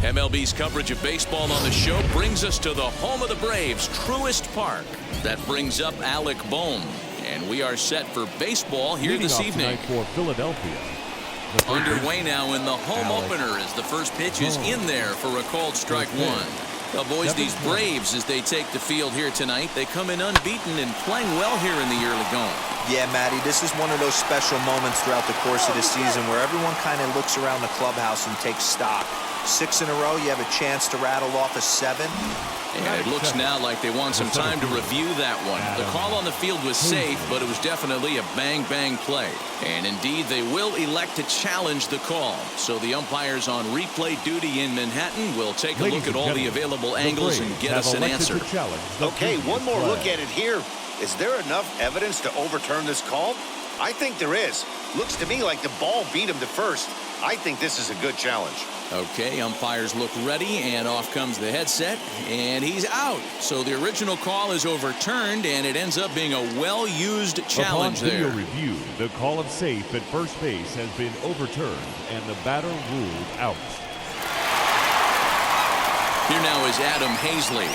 MLB's coverage of baseball on the show brings us to the home of the Braves, Truist Park. That brings up Alec Bohm. And we are set for baseball here this evening. For Philadelphia. Underway now in the home opener as the first pitch is in there for a called strike one. Well, boys, these Braves, as they take the field here tonight, they come in unbeaten and playing well here in the early going. Yeah, Matty, this is one of those special moments throughout the course of the season where everyone kind of looks around the clubhouse and takes stock. 6 in a row, you have a chance to rattle off a 7. And it looks now like they want some time to review that one. The call on the field was safe, but it was definitely a bang-bang play. And indeed, they will elect to challenge the call. So the umpires on replay duty in Manhattan will take a look at all the available angles and get us an answer. Okay, one more look at it here. Is there enough evidence to overturn this call? I think there is. Looks to me like the ball beat him to first. I think this is a good challenge. Okay, umpires look ready, and off comes the headset, and he's out. So the original call is overturned, and it ends up being a well-used challenge there. Upon video review, the call of safe at first base has been overturned, and the batter ruled out. Here now is Adam Hazley,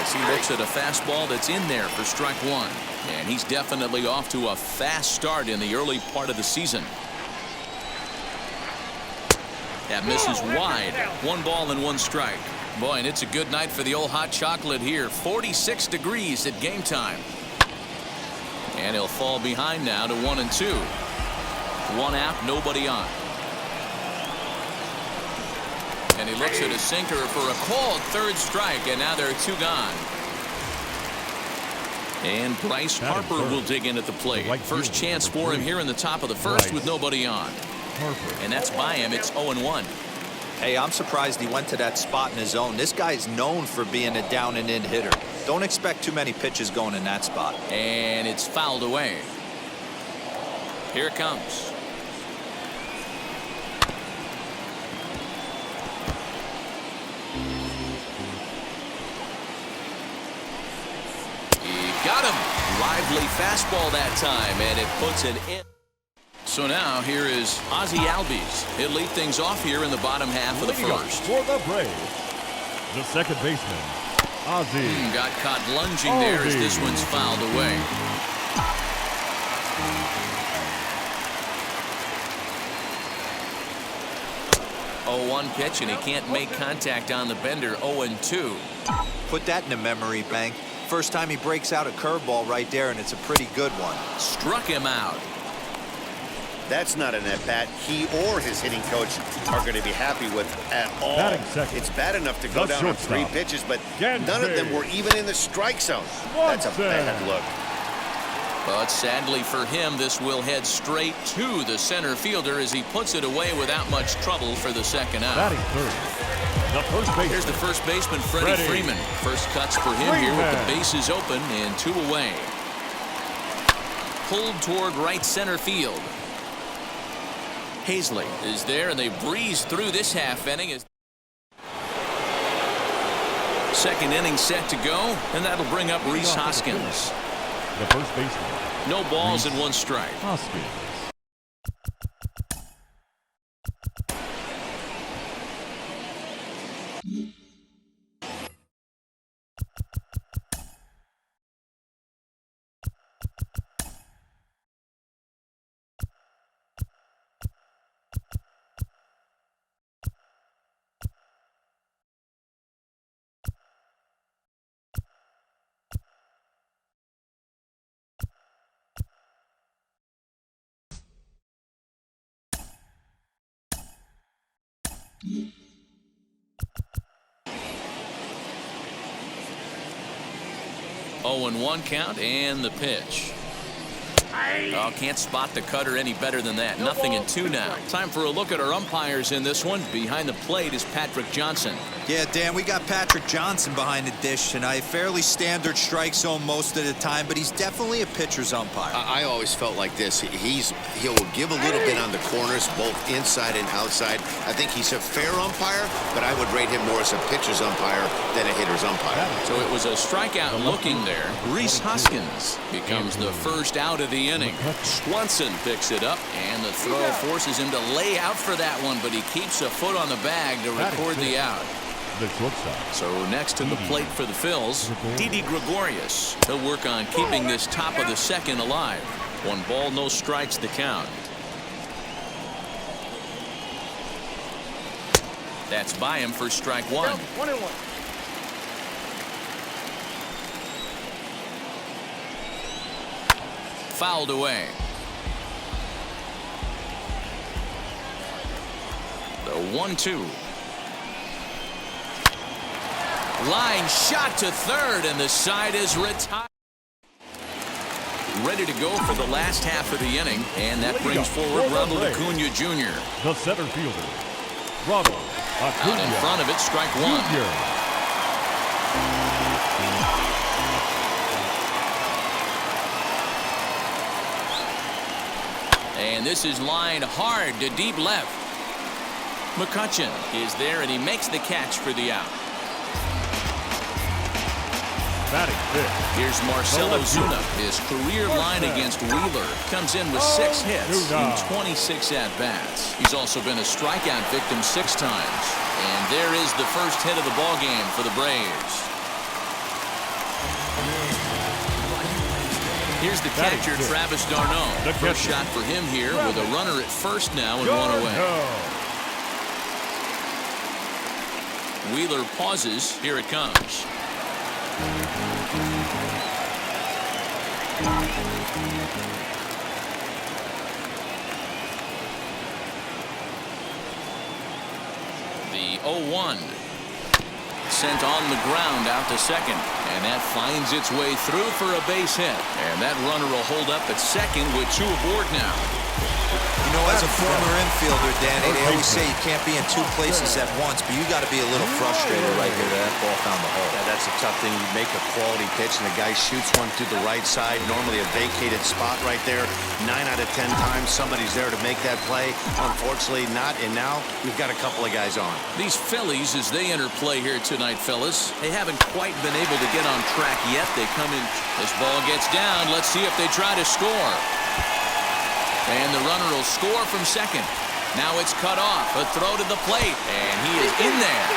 as he looks at a fastball that's in there for strike one. And he's definitely off to a fast start in the early part of the season. That misses wide. 1 ball and 1 strike. Boy, and it's a good night for the old hot chocolate here. 46 degrees at game time. And he'll fall behind now to 1 and 2. 1 out, nobody on. And he looks at a sinker for a called 3rd strike, and now there are 2 gone. And Bryce Harper will dig in at the plate. First chance for him here in the top of the first with nobody on. And that's by him. It's 0-1. Hey, I'm surprised he went to that spot in his zone. This guy's known for being a down and in hitter. Don't expect too many pitches going in that spot. And it's fouled away. Here it comes. He got him. Lively fastball that time, and it puts it in. So now here is Ozzie Albies. He'll lead things off here in the bottom half of the first. For the Braves, the second baseman, Ozzie. Got caught lunging there as this one's fouled away. Oh, 1 pitch, and he can't make contact on the bender. 0-2. Put that in a memory bank. First time he breaks out a curveball right there, and it's a pretty good one. Struck him out. That's not an at-bat he or his hitting coach are going to be happy with at all. It's bad enough to go down on 3 pitches, but none of them were even in the strike zone. That's a bad look. But sadly for him, this will head straight to the center fielder as he puts it away without much trouble for the second out. Here's the first baseman, Freddie Freeman. First cuts for him here with the bases open and 2 away. Pulled toward right center field. Hazley is there, and they breeze through this half inning. Second inning set to go, and that'll bring up Rhys Hoskins. The first baseman. No balls and 1 strike. Hoskins. Oh, and 1 count, and the pitch. Oh, can't spot the cutter any better than that. Nothing in 2 now. Time for a look at our umpires in this one. Behind the plate is Patrick Johnson. Yeah, Dan, we got Patrick Johnson behind the dish tonight. Fairly standard strike zone most of the time, but he's definitely a pitcher's umpire. I always felt like this. He'll give a little bit on the corners, both inside and outside. I think he's a fair umpire, but I would rate him more as a pitcher's umpire than a hitter's umpire. So it was a strikeout looking there. Rhys Hoskins becomes the first out of the the inning. Swanson picks it up, and the throw forces him to lay out for that one, but he keeps a foot on the bag to record the out. So next to the plate for the Phils, Didi Gregorius. He'll work on keeping this top of the second alive. 1 ball, no strikes the count. That's by him for strike 1. 1-1. Fouled away. The 1-2. Line shot to third, and the side is retired. Ready to go for the last half of the inning, and that brings forward Ronald Acuna Jr. The center fielder, Ronald Acuna. Out in front of it, strike 1. And this is lined hard to deep left. McCutchen is there, and he makes the catch for the out. Here's Marcell Ozuna. His career line against Wheeler comes in with 6 hits in 26 at-bats. He's also been a strikeout victim 6 times. And there is the first hit of the ballgame for the Braves. Here's the catcher, Travis d'Arnaud. First shot for him here with a runner at first now and 1 away. Wheeler pauses. Here it comes. The 0-1. Sent on the ground out to second. And that finds its way through for a base hit. And that runner will hold up at second with 2 aboard now. You know, as a former infielder, Danny, they always say you can't be in 2 places at once, but you got to be a little frustrated right here that ball found the hole. Yeah, that's a tough thing. You make a quality pitch, and the guy shoots one to the right side, normally a vacated spot right there. 9 out of 10 times, somebody's there to make that play. Unfortunately, not, and now we've got a couple of guys on. These Phillies, as they enter play here tonight, fellas, they haven't quite been able to get on track yet. They come in. This ball gets down. Let's see if they try to score. And the runner will score from second. Now it's cut off. A throw to the plate. And he is in there.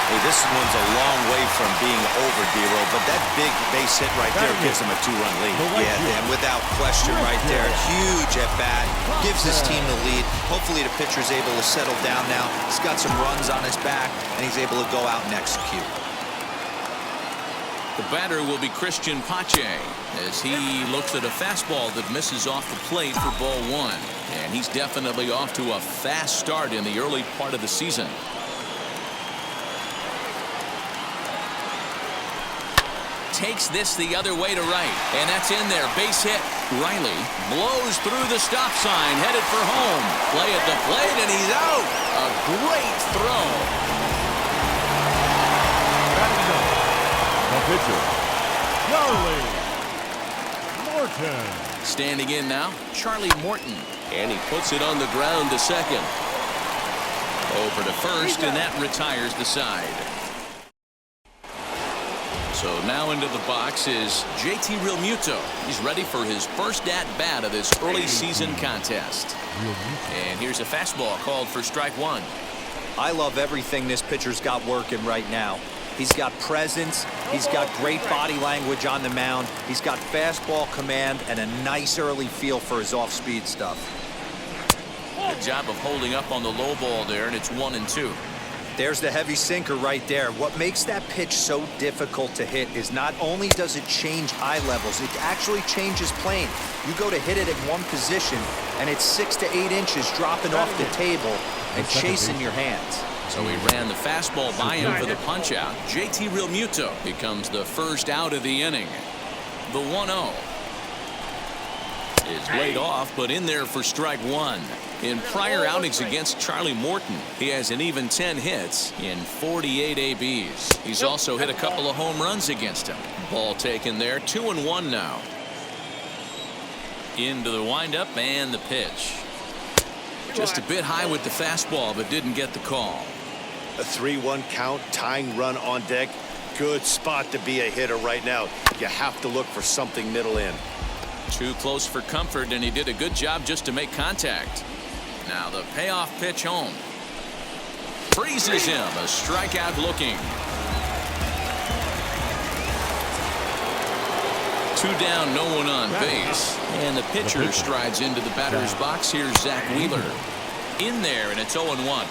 Hey, this one's a long way from being over, D-Roll, but that big base hit right there gives him a 2-run lead. Yeah, and without question right there. Huge at-bat. Gives his team the lead. Hopefully the pitcher's able to settle down now. He's got some runs on his back, and he's able to go out and execute. The batter will be Christian Pache as he looks at a fastball that misses off the plate for ball 1. And he's definitely off to a fast start in the early part of the season. Takes this the other way to right. And that's in there. Base hit. Riley blows through the stop sign, headed for home. Play at the plate, and he's out. A great throw. The pitcher, Charlie Morton. Standing in now, Charlie Morton. And he puts it on the ground to second. Over to first, and that retires the side. So now into the box is JT Realmuto. He's ready for his first at-bat of this early season contest. And here's a fastball called for strike 1. I love everything this pitcher's got working right now. He's got presence. He's got great body language on the mound. He's got fastball command and a nice early feel for his off-speed stuff. Good job of holding up on the low ball there, and it's 1-2. There's the heavy sinker right there. What makes that pitch so difficult to hit is not only does it change eye levels, it actually changes plane. You go to hit it at one position, and it's 6 to 8 inches dropping off the table and chasing your hands. So he ran the fastball by him for the punch-out. JT Realmuto becomes the first out of the inning. The 1-0 is laid off, but in there for strike 1. In prior outings against Charlie Morton, he has an even 10 hits in 48 ABs. He's also hit a couple of home runs against him. Ball taken there, 2-1 now. Into the windup and the pitch. Just a bit high with the fastball, but didn't get the call. A 3-1 count, tying run on deck. Good spot to be a hitter right now. You have to look for something middle in. Too close for comfort, and he did a good job just to make contact. Now the payoff pitch home. Freezes him. A strikeout looking. 2 down, no one on base. And the pitcher strides into the batter's box. Here's Zach Wheeler. In there, and it's 0-1.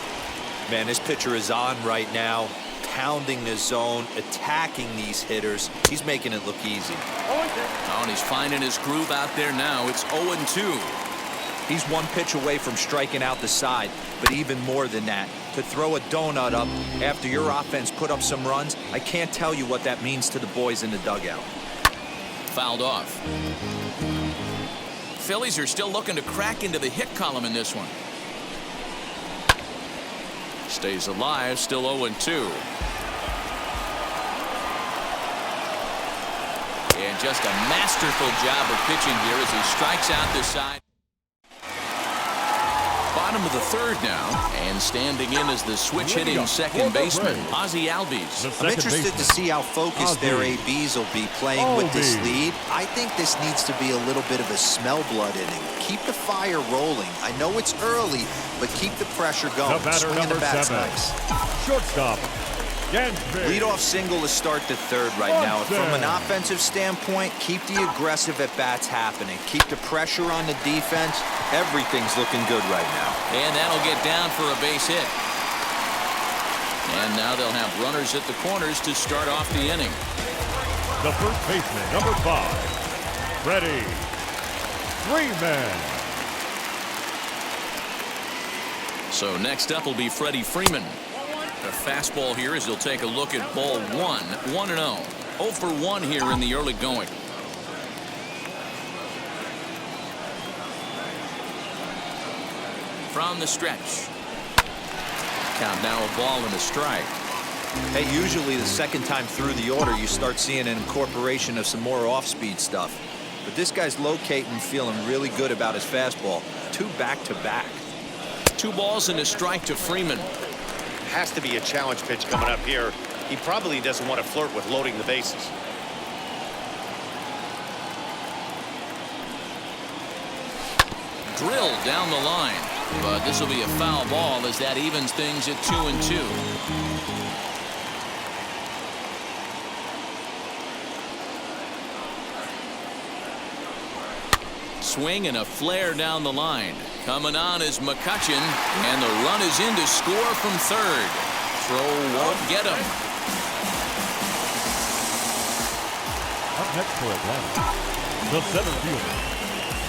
Man, this pitcher is on right now, pounding the zone, attacking these hitters. He's making it look easy. Oh, and he's finding his groove out there now. It's 0-2. He's 1 pitch away from striking out the side, but even more than that, to throw a donut up after your offense put up some runs, I can't tell you what that means to the boys in the dugout. Fouled off. Phillies are still looking to crack into the hit column in this one. Stays alive, still 0-2. And just a masterful job of pitching here as he strikes out the side. Bottom of the 3rd now, and standing in as the switch-hitting second baseman, Ozzie Albies. I'm interested to see how focused their ABs will be playing with this lead. I think this needs to be a little bit of a smell blood inning. Keep the fire rolling. I know it's early, but keep the pressure going. Swinging the bat's nice. Shortstop. Leadoff single to start the 3rd right now. From an offensive standpoint, keep the aggressive at-bats happening. Keep the pressure on the defense. Everything's looking good right now. And that'll get down for a base hit. And now they'll have runners at the corners to start off the inning. The first baseman, number 5, Freddie Freeman. So next up will be Freddie Freeman. A fastball here as he'll take a look at ball 1. 1-0. 0 for 1 here in the early going. From the stretch. Count now a ball and a strike. Hey, usually the second time through the order you start seeing an incorporation of some more off-speed stuff. But this guy's locating, feeling really good about his fastball. 2 back-to-back. 2 balls and a strike to Freeman. Has to be a challenge pitch coming up here. He probably doesn't want to flirt with loading the bases. Drilled down the line. But this will be a foul ball as that evens things at 2-2. Swing and a flare down the line. Coming on is McCutchen, and the run is in to score from 3rd. Throw won't get him. Up next for Atlanta, the center fielder,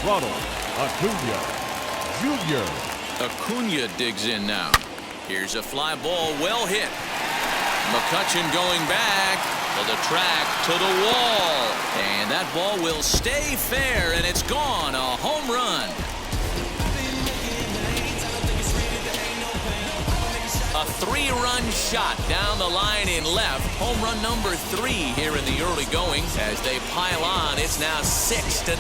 Ronald Acuna Jr. Acuna digs in now. Here's a fly ball, well hit. McCutchen going back to the track, to the wall. And that ball will stay fair, and it's gone. A home run. A 3-run shot down the line in left. Home run number 3 here in the early going. As they pile on, it's now 6-0.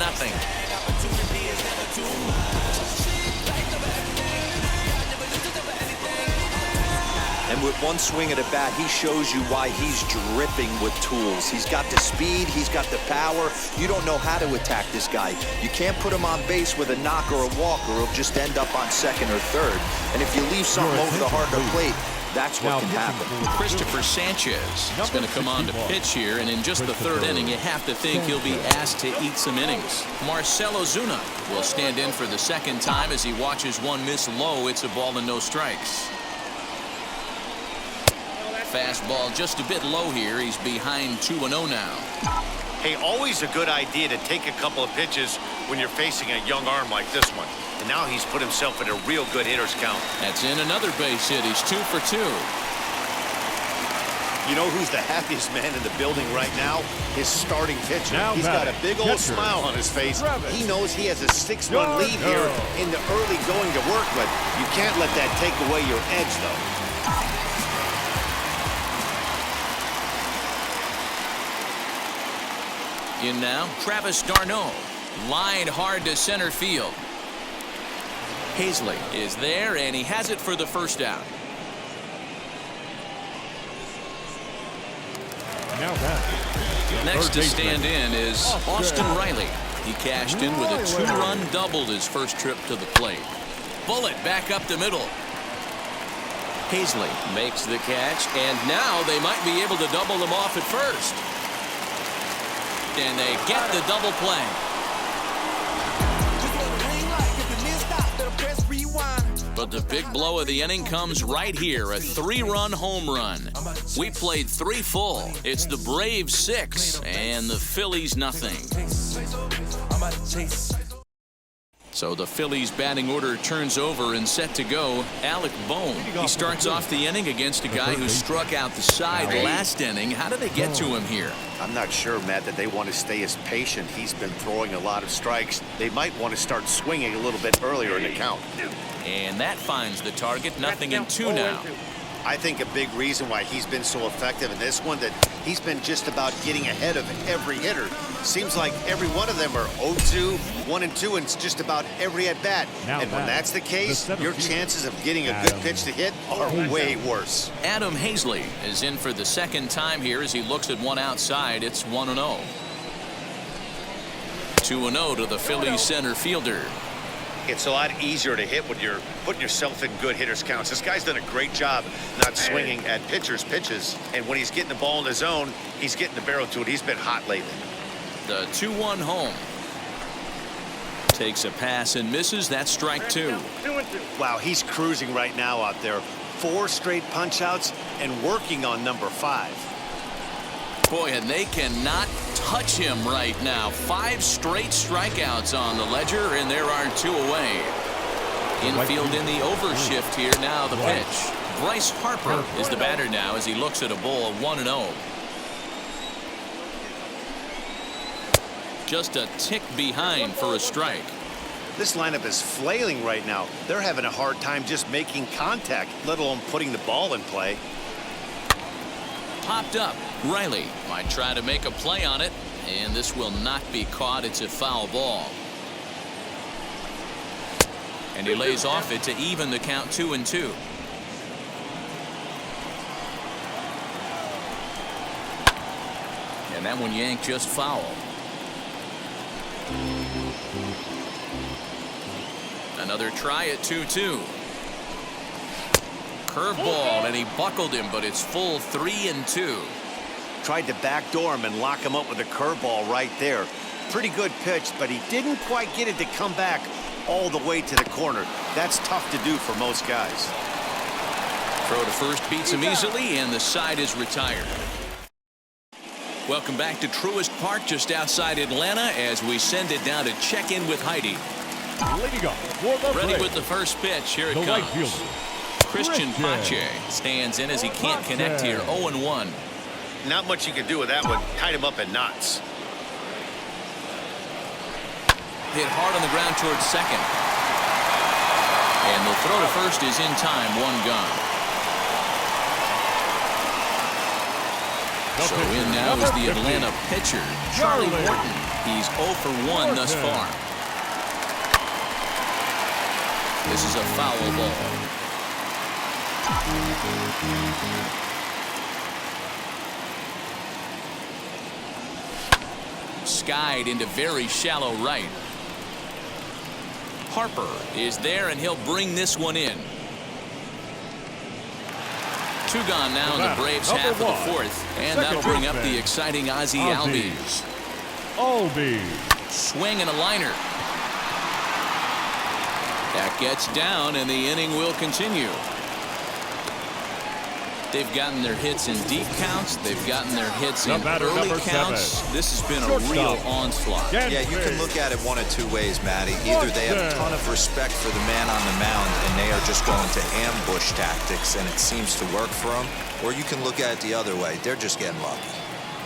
And with 1 swing at a bat, he shows you why he's dripping with tools. He's got the speed, he's got the power. You don't know how to attack this guy. You can't put him on base with a knock or a walk, or he'll just end up on 2nd or 3rd. And if you leave something over the heart of the plate, that's what can happen. Christopher Sanchez is going to come on to pitch here, and in just the 3rd inning, you have to think he'll be asked to eat some innings. Marcell Ozuna will stand in for the 2nd time as he watches one miss low. It's a ball and no strikes. Fastball just a bit low here. He's behind 2-0 now. Hey, always a good idea to take a couple of pitches when you're facing a young arm like this one. And now he's put himself in a real good hitter's count. That's in another base hit. He's 2 for 2. You know who's the happiest man in the building right now? His starting pitcher. He's got a big old smile on his face. He knows he has a 6-run lead here in the early going to work, but you can't let that take away your edge, though. In now, Travis d'Arnaud. Lined hard to center field. Hazley is there, and he has it for the 1st down. Next to stand in is Austin Riley. He cashed in with a 2-run double his first trip to the plate. Bullet back up the middle. Hazley makes the catch, and now they might be able to double him off at first. And they get the double play. But the big blow of the inning comes right here, a 3-run home run. We played 3 full. It's the Braves 6 and the Phillies nothing. So the Phillies batting order turns over and set to go. Alec Bohm. He starts off the inning against a guy who struck out the side last inning. How did they get to him here? I'm not sure, Matt, that they want to stay as patient. He's been throwing a lot of strikes. They might want to start swinging a little bit earlier in the count. And that finds the target. 0-2 now. I think a big reason why he's been so effective in this one that he's been just about getting ahead of every hitter. Seems like every one of them are 0-2, 1-2, and it's just about every at-bat. And when that's the case, your chances of getting a good pitch to hit are way worse. Adam Hazley is in for the second time here as he looks at one outside. It's 1-0. 2-0 to the Phillies center fielder. It's a lot easier to hit when you're putting yourself in good hitters' counts. This guy's done a great job not swinging at pitchers' pitches. And when he's getting the ball in the zone, he's getting the barrel to it. He's been hot lately. The 2-1 home. Takes a pass and misses. That's strike 2. Wow, he's cruising right now out there. 4 straight punch-outs and working on number 5. Boy, and they cannot touch him right now. 5 straight strikeouts on the ledger, and there are 2 away. Infield in the overshift here. Now the pitch. Bryce Harper is the batter now as he looks at a ball 1-0. Just a tick behind for a strike. This lineup is flailing right now. They're having a hard time just making contact, let alone putting the ball in play. Popped up. Riley might try to make a play on it, and this will not be caught. It's a foul ball. And he lays off it to even the count 2-2. And that one yanked just foul. Another try at 2-2. Curveball, and he buckled him, but it's full 3-2. Tried to backdoor him and lock him up with a curveball right there. Pretty good pitch, but he didn't quite get it to come back all the way to the corner. That's tough to do for most guys. Throw to first beats him easily, and the side is retired. Welcome back to Truist Park, just outside Atlanta, as we send it down to check in with Heidi. Ready with the first pitch. Here it comes. Christian Pache stands in as he can't connect here. 0-1. Not much you can do with that one. Tied him up in knots. Hit hard on the ground towards second. And the throw to first is in time. 1 gone. So in now is the Atlanta pitcher, Charlie Morton. He's 0 for 1 thus far. This is a foul ball. Skied into very shallow right. Harper is there, and he'll bring this one in. 2 gone now in the Braves half of the 4th, and that'll bring up the exciting Ozzie Albies. Swing and a liner. That gets down, and the inning will continue. They've gotten their hits in deep counts. They've gotten their hits in early counts. This has been a real onslaught. Yeah, you can look at it one of 2 ways, Matty. Either they have a ton of respect for the man on the mound, and they are just going to ambush tactics, and it seems to work for them. Or you can look at it the other way. They're just getting lucky.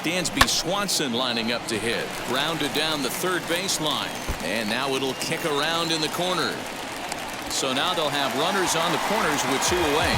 Dansby Swanson lining up to hit. Grounded down the third baseline. And now it'll kick around in the corner. So now they'll have runners on the corners with 2 away.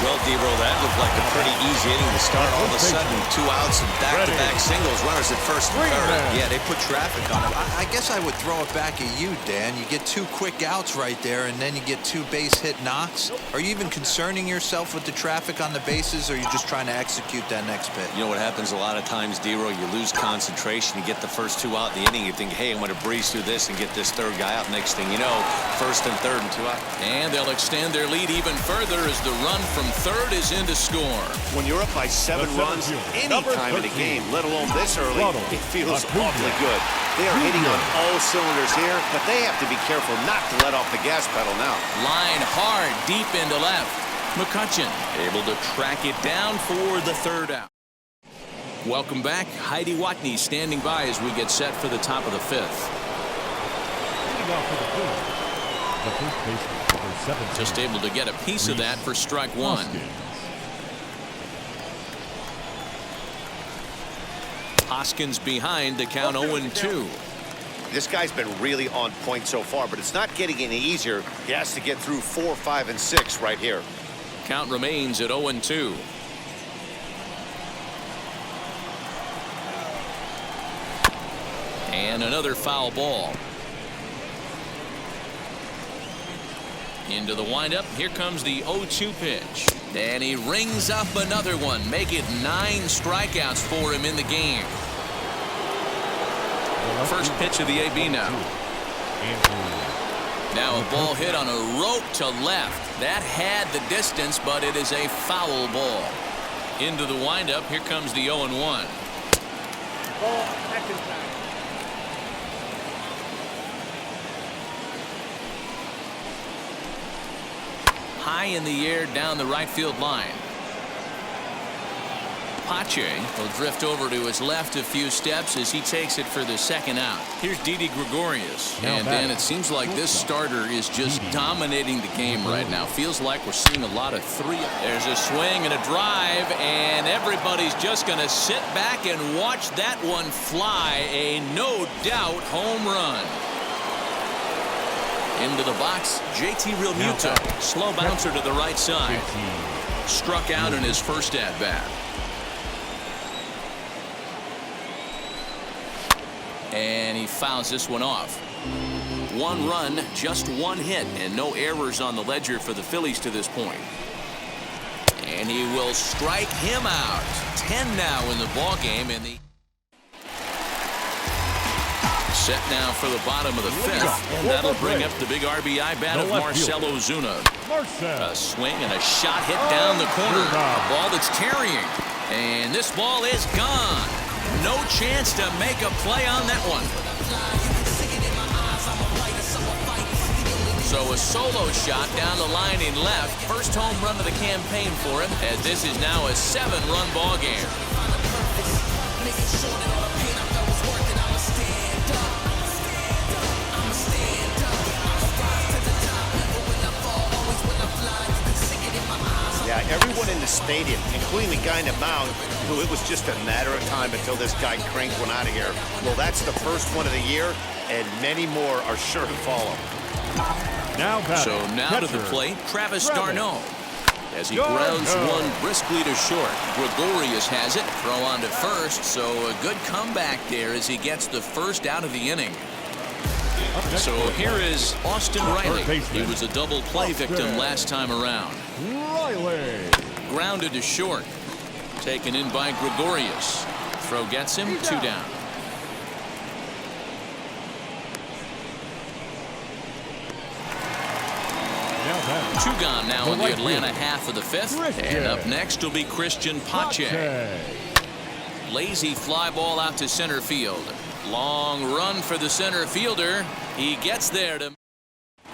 Well, Debro, that looked like a pretty easy inning to start. All of a sudden, 2 outs and back-to-back singles, runners at first and third. Yeah, they put traffic on him. I guess I would throw it back at you, Dan. You get 2 quick outs right there, and then you get 2 base hit knocks. Are you even concerning yourself with the traffic on the bases, or are you just trying to execute that next pitch? You know what happens a lot of times, Debro? You lose concentration. You get the first 2 out in the inning. You think, hey, I'm going to breeze through this and get this third guy out. Next thing you know, first and third and 2 out. And they'll extend their lead even further as the run from third is in to score. When you're up by 7 runs any time in a game, let alone this early, it feels awfully good. They are hitting on all cylinders here, but they have to be careful not to let off the gas pedal now. Line hard deep into left. McCutchen able to track it down for the third out. Welcome back. Heidi Watney standing by as we get set for the top of the 5th. Just able to get a piece of that for strike 1. Hoskins behind the count 0-2. This guy's been really on point so far, but it's not getting any easier. He has to get through 4, 5, and 6 right here. Count remains at 0-2. And another foul ball. Into the windup. Here comes the 0-2 pitch. And he rings up another one. Make it 9 strikeouts for him in the game. First pitch of the AB now. Now a ball hit on a rope to left. That had the distance, but it is a foul ball. Into the windup. Here comes the 0-1. High in the air down the right field line. Pache will drift over to his left a few steps as he takes it for the second out. Here's Didi Gregorius. And then it seems like this starter is just dominating the game right now. Feels like we're seeing a lot of 3. There's a swing and a drive, and everybody's just going to sit back and watch that one fly. A no doubt home run. Into the box, JT Realmuto. Slow bouncer to the right side. Struck out in his first at-bat. And he fouls this one off. 1 run, just 1 hit, and no errors on the ledger for the Phillies to this point. And he will strike him out. 10 now in the ball game. Set now for the bottom of the 5th, and that'll bring up the big RBI bat of Marcell Ozuna. A swing and a shot hit down the corner. A ball that's carrying, and this ball is gone. No chance to make a play on that one. So a solo shot down the line in left. First home run of the campaign for him, as this is now a 7-run ball game. Yeah, everyone in the stadium, including the guy in the mound, knew it was just a matter of time until this guy cranked one out of here. Well, that's the first one of the year, and many more are sure to follow. So now to the plate, Travis d'Arnaud. As he grounds one briskly to short. Gregorius has it. Throw on to first, so a good comeback there as he gets the first out of the inning. So here is Austin Riley. He was a double play victim last time around. Grounded to short. Taken in by Gregorius. Throw gets him, 2 down. Two gone now in the Atlanta half of the 5th. And up next will be Christian Pache. Lazy fly ball out to center field. Long run for the center fielder. He gets there to...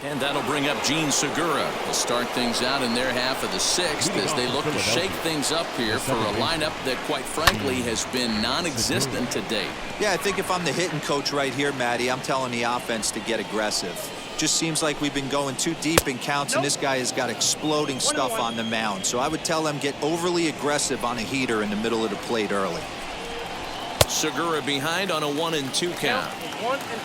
And that'll bring up Gene Segura to start things out in their half of the 6th as they look to shake things up here for a lineup that, quite frankly, has been non-existent to date. Yeah, I think if I'm the hitting coach right here, Matty, I'm telling the offense to get aggressive. Just seems like we've been going too deep in counts, and this guy has got exploding stuff on the mound. So I would tell them get overly aggressive on a heater in the middle of the plate early. Segura behind on a 1-2 count.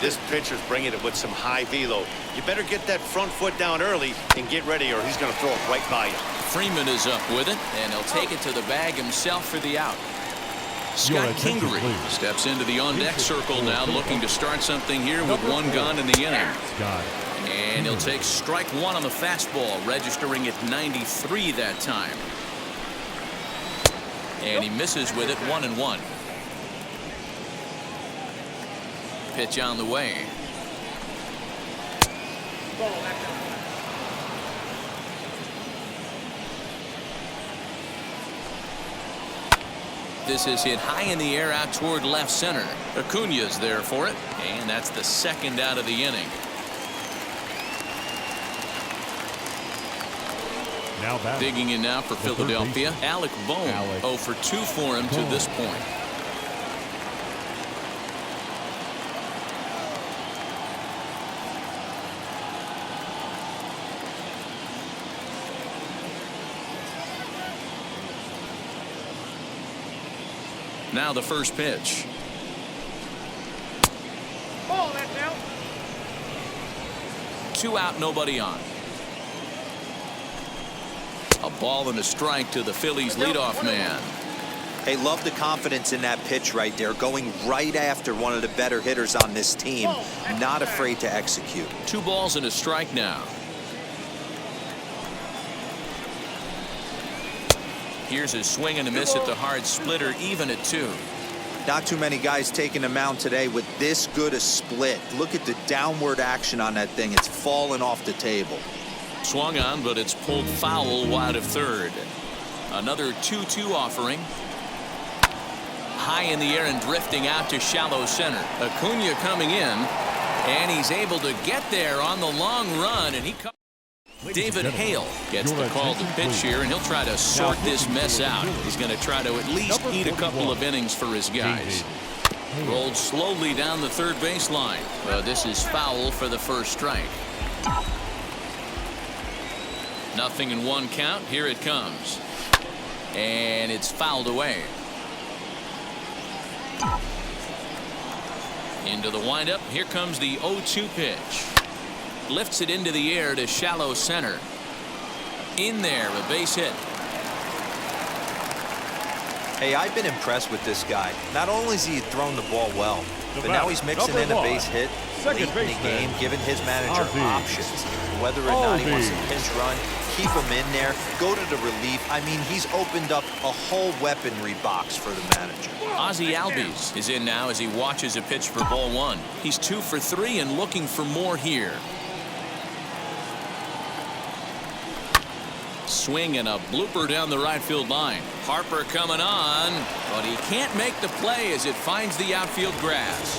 This pitcher's bringing it with some high velo. You better get that front foot down early and get ready, or he's going to throw it right by you. Freeman is up with it, and he'll take it to the bag himself for the out. Scott Kingery steps into the on-deck circle now, looking to start something here with one gone in the inning. And he'll take strike one on the fastball, registering at 93 that time. And he misses with it, 1-1. Pitch on the way. This is hit high in the air out toward left center. Acuna's there for it, and that's the second out of the inning. Now digging in now for Philadelphia, Alec Bohm. 0 for 2 for him to this point. Now the first pitch. Ball, that's out. 2 out, nobody on. A ball and a strike to the Phillies leadoff man. Hey, love the confidence in that pitch right there, going right after one of the better hitters on this team, not afraid to execute. 2 balls and a strike now. Here's his swing and a miss at the hard splitter, even at 2. Not too many guys taking the mound today with this good a split. Look at the downward action on that thing. It's falling off the table. Swung on, but it's pulled foul wide of third. Another 2-2 offering. High in the air and drifting out to shallow center. Acuna coming in, and he's able to get there on the long run, and he comes. David Hale gets the call to pitch here, and he'll try to sort this mess out. He's going to try to at least eat a couple of innings for his guys. Rolled slowly down the third baseline. This is foul for the first strike. 0-1 count. Here it comes. And it's fouled away. Into the windup. Here comes the 0-2 pitch. Lifts it into the air to shallow center. In there, a base hit. Hey, I've been impressed with this guy. Not only has he thrown the ball well, but now he's mixing in a base hit late in the game, giving his manager options. Whether or not he wants to pinch run, keep him in there, go to the relief. I mean, he's opened up a whole weaponry box for the manager. Ozzie Albies is in now as he watches a pitch for ball 1. He's 2 for 3 and looking for more here. Swing and a blooper down the right field line. Harper coming on, but he can't make the play as it finds the outfield grass.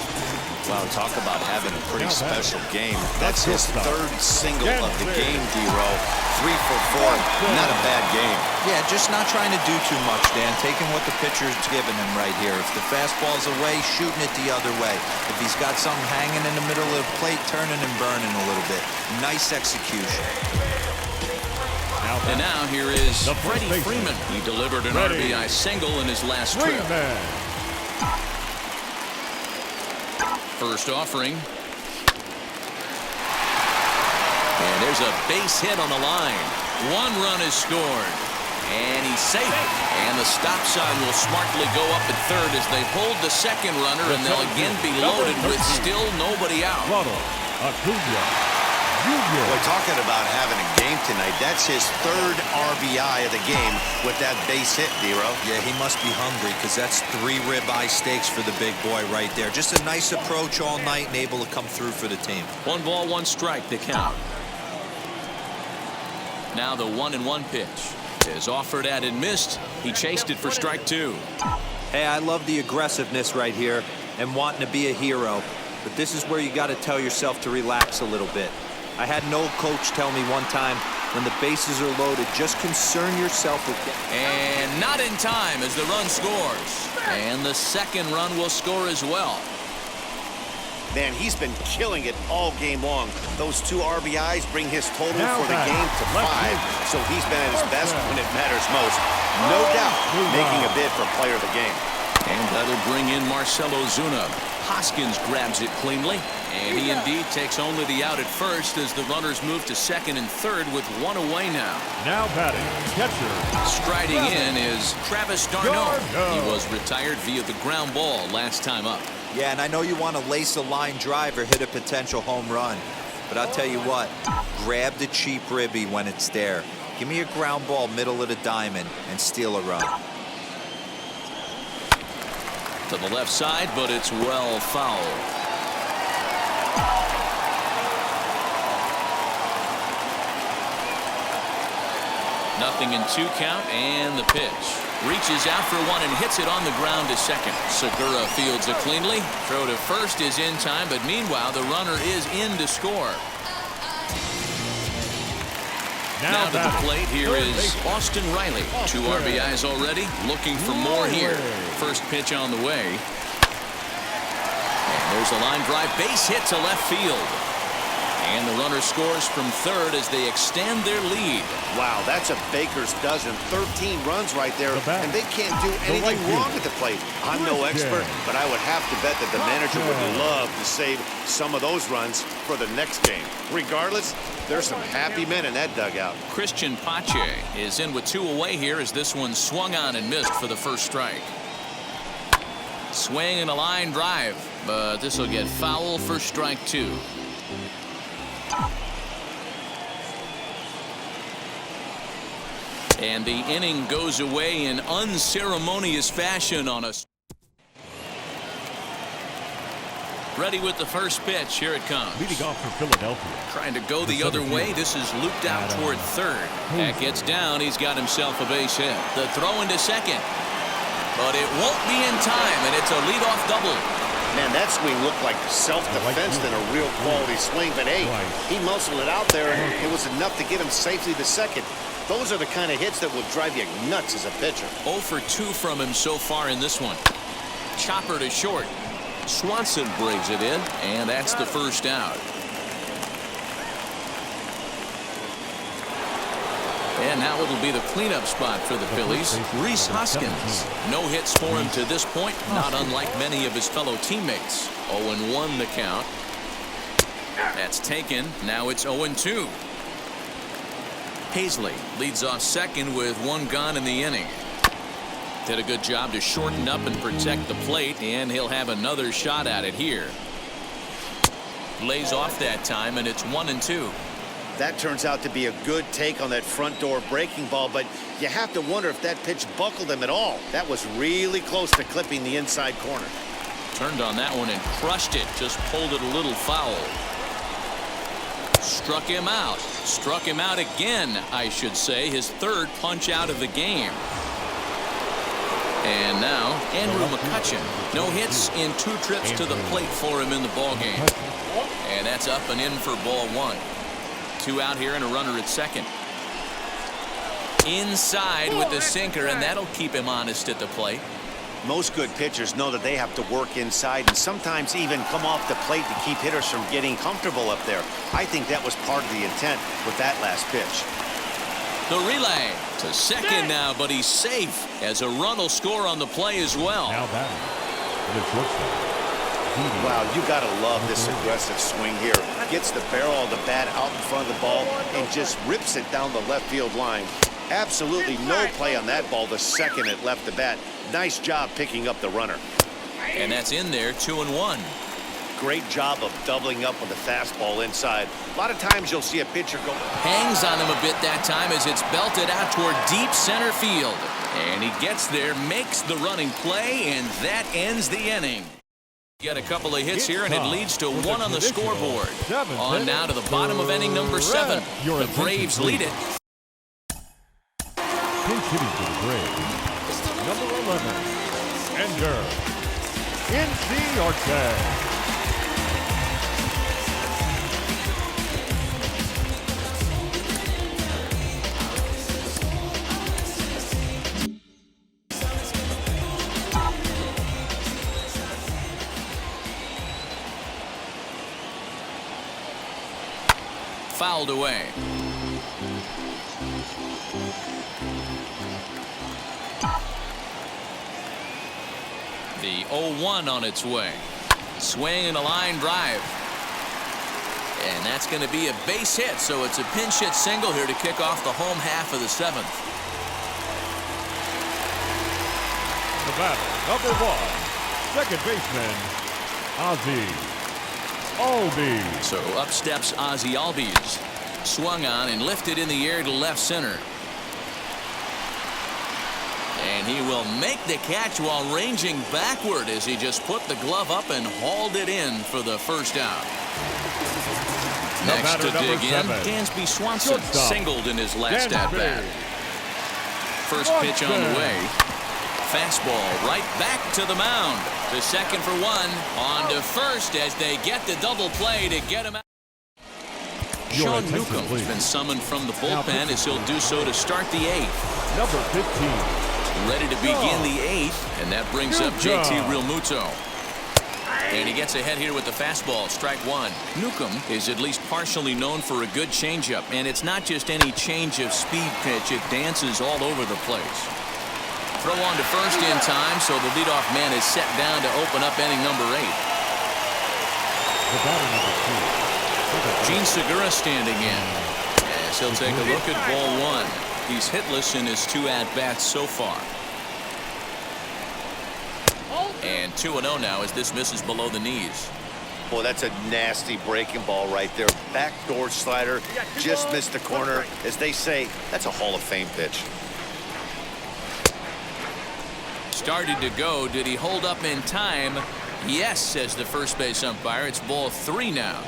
Wow, talk about having a pretty special game. That's his third single of the game, D-Row. 3 for 4. Not a bad game. Yeah, just not trying to do too much, Dan. Taking what the pitcher's giving him right here. If the fastball's away, shooting it the other way. If he's got something hanging in the middle of the plate, turning and burning a little bit. Nice execution. And now here is Freddie Freeman. He delivered an RBI single in his last trip. First offering. And there's a base hit on the line. 1 run is scored. And he's safe. And the stop sign will smartly go up at third as they hold the second runner, and they'll again be loaded with still nobody out. We're talking about having a game tonight. That's his 3rd RBI of the game with that base hit, D-Row. Yeah, he must be hungry because that's 3 ribeye steaks for the big boy right there. Just a nice approach all night and able to come through for the team. 1 ball, 1 strike to count. Now the 1-1 pitch is offered at and missed. He chased it for strike 2. Hey, I love the aggressiveness right here and wanting to be a hero. But this is where you got to tell yourself to relax a little bit. I had an old coach tell me one time, when the bases are loaded, just concern yourself with getting. And not in time as the run scores. And the second run will score as well. Man, he's been killing it all game long. Those 2 RBIs bring his total for the game to 5, so he's been at his best when it matters most. No doubt making a bid for player of the game. And that'll bring in Marcell Ozuna. Hoskins grabs it cleanly. And he indeed takes only the out at first as the runners move to second and third with one away now. Now batting, catcher. Striding in is Travis d'Arnaud. He was retired via the ground ball last time up. Yeah, and I know you want to lace a line drive or hit a potential home run. But I'll tell you what, grab the cheap ribby when it's there. Give me a ground ball middle of the diamond and steal a run. To the left side, but it's well foul. Nothing in 2 count, and the pitch. Reaches out for one and hits it on the ground to second. Segura fields it cleanly. Throw to first is in time, but meanwhile the runner is in to score. Now to the plate, here is Austin Riley. 2 RBIs already, looking for more here. First pitch on the way. And there's a line drive, base hit to left field. And the runner scores from third as they extend their lead. Wow, that's a baker's dozen. 13 runs right there, and they can't do anything wrong at the plate. I'm no expert, but I would have to bet that the manager would love to save some of those runs for the next game. Regardless, there's some happy men in that dugout. Christian Pache is in with 2 away here as this one swung on and missed for the first strike. Swing and a line drive, but this will get foul for strike 2. And the inning goes away in unceremonious fashion on us. Ready with the first pitch. Here it comes. Leading off for Philadelphia. Trying to go the other way. This is looped out toward third. That gets down. He's got himself a base hit. The throw into second. But it won't be in time, and it's a leadoff double. Man, that swing looked like self-defense than a real quality swing. But, hey, he muscled it out there, and it was enough to get him safely to second. Those are the kind of hits that will drive you nuts as a pitcher. 0 for 2 from him so far in this one. Chopper to short. Swanson brings it in, and that's the first out. And now it'll be the cleanup spot for the Phillies. Rhys Hoskins. No hits for him to this point, not unlike many of his fellow teammates. 0-1 the count. That's taken. Now it's 0-2. Hazley leads off second with 1 gone in the inning. Did a good job to shorten up and protect the plate, and he'll have another shot at it here. Lays off that time, and it's 1-2. That turns out to be a good take on that front door breaking ball, but you have to wonder if that pitch buckled him at all. That was really close to clipping the inside corner. Turned on that one and crushed it. Just pulled it a little foul. Struck him out. Struck him out again, I should say. His 3rd punch out of the game. And now Andrew McCutchen. No hits in 2 trips to the plate for him in the ballgame. And that's up and in for ball 1. 2 out here and a runner at second. Inside with the sinker, and that'll keep him honest at the plate. Most good pitchers know that they have to work inside and sometimes even come off the plate to keep hitters from getting comfortable up there. I think that was part of the intent with that last pitch. The relay to second now, but he's safe as a run will score on the play as well. Now batting. Wow, you got to love this aggressive swing here. Gets the barrel of the bat out in front of the ball and just rips it down the left field line. Absolutely no play on that ball the second it left the bat. Nice job picking up the runner. And that's in there, 2-1. Great job of doubling up with the fastball inside. A lot of times you'll see a pitcher go. Hangs on him a bit that time as it's belted out toward deep center field. And he gets there, makes the running play, and that ends the inning. Get a couple of hits here, and it leads to 1 on the scoreboard. On now to the bottom of inning number 7. The Braves lead it. Pinch hitting for the Braves. Number 11, Ender Inciarte. Fouled away. The 0-1 on its way. Swing and a line drive. And that's going to be a base hit, so it's a pinch hit single here to kick off the home half of the 7th. The batter, number 1, second baseman, Ozzie Albies. So up steps Ozzie Albies. Swung on and lifted in the air to left center. And he will make the catch while ranging backward as he just put the glove up and hauled it in for the first out. Next to dig in, Dansby Swanson singled in his last at-bat. First pitch on the way. Fastball right back to the mound. To second for 1. On to first as they get the double play to get him out. Sean Newcomb has been summoned from the bullpen as he'll do so to start the 8th. Number 15. Ready to begin the 8th, and that brings up JT Realmuto. And he gets ahead here with the fastball, strike 1. Newcomb is at least partially known for a good changeup, and it's not just any change of speed pitch. It dances all over the place. Throw on to first in time, so the leadoff man is set down to open up inning number 8. The batter, number 2. Gene Segura standing in as he'll take a look at ball 1. He's hitless in his 2 at-bats so far. And 2-0 now as this misses below the knees. Boy, that's a nasty breaking ball right there. Backdoor slider, just missed the corner. As they say, that's a Hall of Fame pitch. Started to go. Did he hold up in time? Yes, says the first base umpire. It's ball 3 now.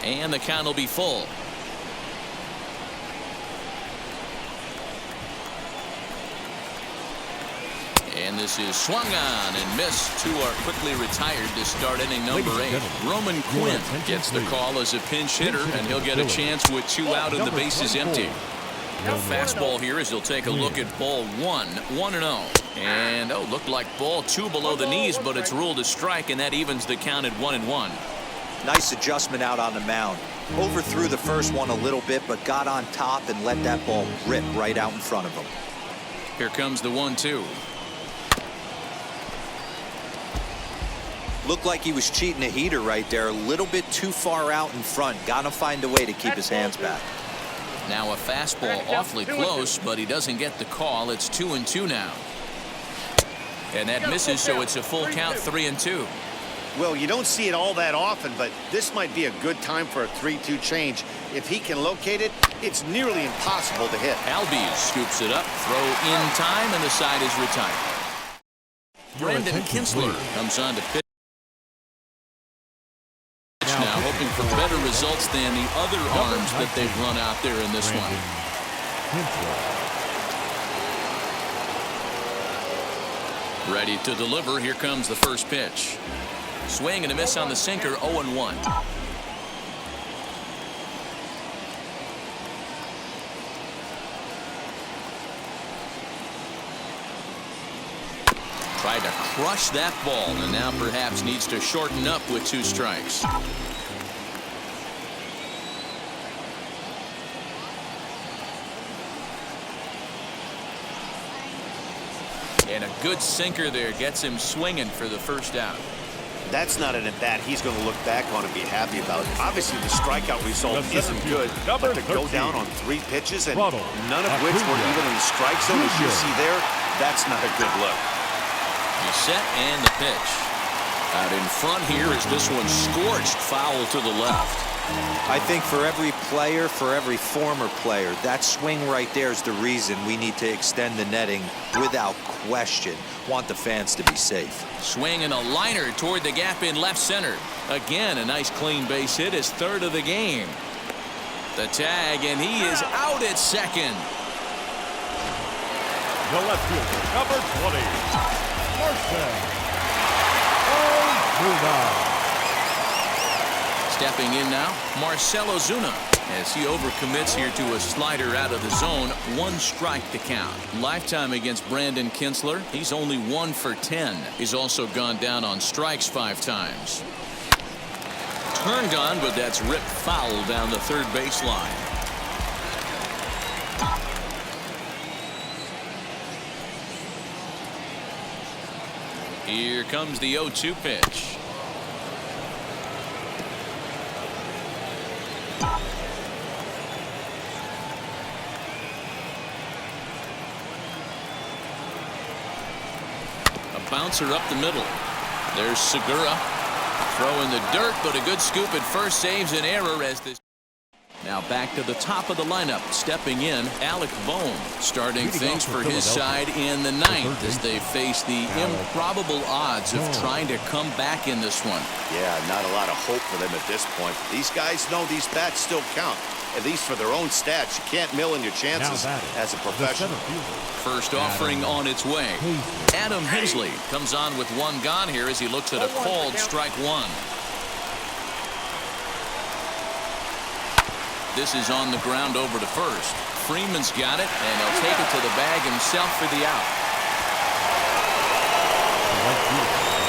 And the count will be full. And this is swung on and missed. 2 are quickly retired to start inning number 8. Roman Quinn gets the call as a pinch hitter, and he'll get a chance with 2 out and the bases empty. A fastball here as he'll take a look at ball 1, 1-0. And looked like ball 2 below the knees, but it's ruled a strike, and that evens the count at 1-1. Nice adjustment out on the mound. Overthrew the first one a little bit, but got on top and let that ball rip right out in front of him. Here comes the 1-2. Looked like he was cheating a heater right there. A little bit too far out in front. Got to find a way to keep his hands back. Now a fastball awfully close, but he doesn't get the call. It's 2-2 now. And that misses, so it's a full count, 3-2. Well, you don't see it all that often, but this might be a good time for a 3-2 change. If he can locate it, it's nearly impossible to hit. Albies scoops it up, throw in time, and the side is retired. Brandon Kinsler comes on to pitch now, hoping for better results than the other arms that they've run out there in this one. Ready to deliver. Here comes the first pitch. Swing and a miss on the sinker, 0-1. Tried to crush that ball, and now perhaps needs to shorten up with 2 strikes. And a good sinker there gets him swinging for the first out. That's not an at-bat he's going to look back on and be happy about. Obviously, the strikeout result isn't good, but to go down on 3 pitches and none of which were even in the strike zone, as you see there, that's not a good look. He's set and the pitch. Out in front here is this one scorched foul to the left. I think for every player, for every former player, that swing right there is the reason we need to extend the netting without question. Want the fans to be safe. Swing and a liner toward the gap in left center. Again, a nice clean base hit, his 3rd of the game. The tag, and he is out at second. The left fielder, number 20, Marcell. Stepping in now, Marcell Ozuna, as he overcommits here to a slider out of the zone. 1 strike to count. Lifetime against Brandon Kinsler. He's only 1 for 10. He's also gone down on strikes 5 times. Turned on, but that's ripped foul down the 3rd baseline. Here comes the 0-2 pitch. A bouncer up the middle. There's Segura. Throw in the dirt, but a good scoop at first saves an error as this. Now back to the top of the lineup. Stepping in, Alec Bohm starting things for his side in the ninth as they face the improbable odds of trying to come back in this one. Yeah, not a lot of hope for them at this point. These guys know these bats still count, at least for their own stats. You can't mill in your chances as a professional. First offering on its way. Adam Hensley comes on with one gone here as he looks at a called strike one. This is on the ground over to first. Freeman's got it, and he'll take it to the bag himself for the out.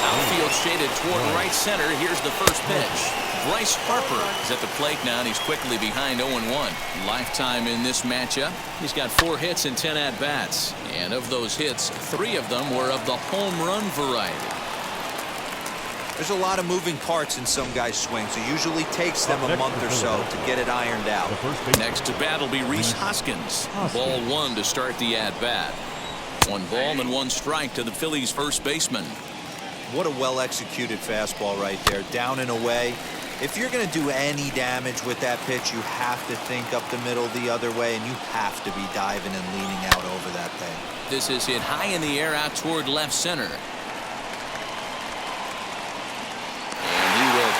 Outfield shaded toward right center. Here's the first pitch. Bryce Harper is at the plate now, and he's quickly behind 0-1. Lifetime in this matchup. He's got 4 hits and 10 at-bats. And of those hits, 3 of them were of the home run variety. There's a lot of moving parts in some guys' swings. It usually takes them a month or so to get it ironed out. Next to bat will be Rhys Hoskins. Ball 1 to start the at-bat. 1 ball and 1 strike to the Phillies' first baseman. What a well-executed fastball right there. Down and away. If you're going to do any damage with that pitch, you have to think up the middle the other way, and you have to be diving and leaning out over that thing. This is hit high in the air out toward left center.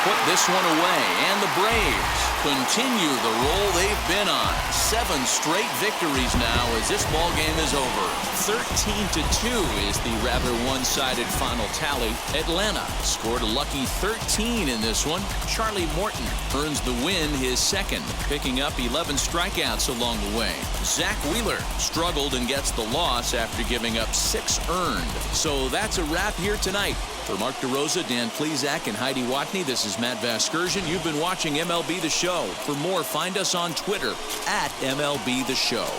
Put this one away, and the Braves continue the roll they've been on. 7 straight victories now as this ball game is over. 13-2 is the rather one-sided final tally. Atlanta scored a lucky 13 in this one. Charlie Morton earns the win, his second, picking up 11 strikeouts along the way. Zach Wheeler struggled and gets the loss after giving up 6 earned. So that's a wrap here tonight. For Mark DeRosa, Dan Plesac, and Heidi Watney, this is Matt Vasgersian. You've been watching MLB The Show. For more, find us on Twitter @MLB The Show.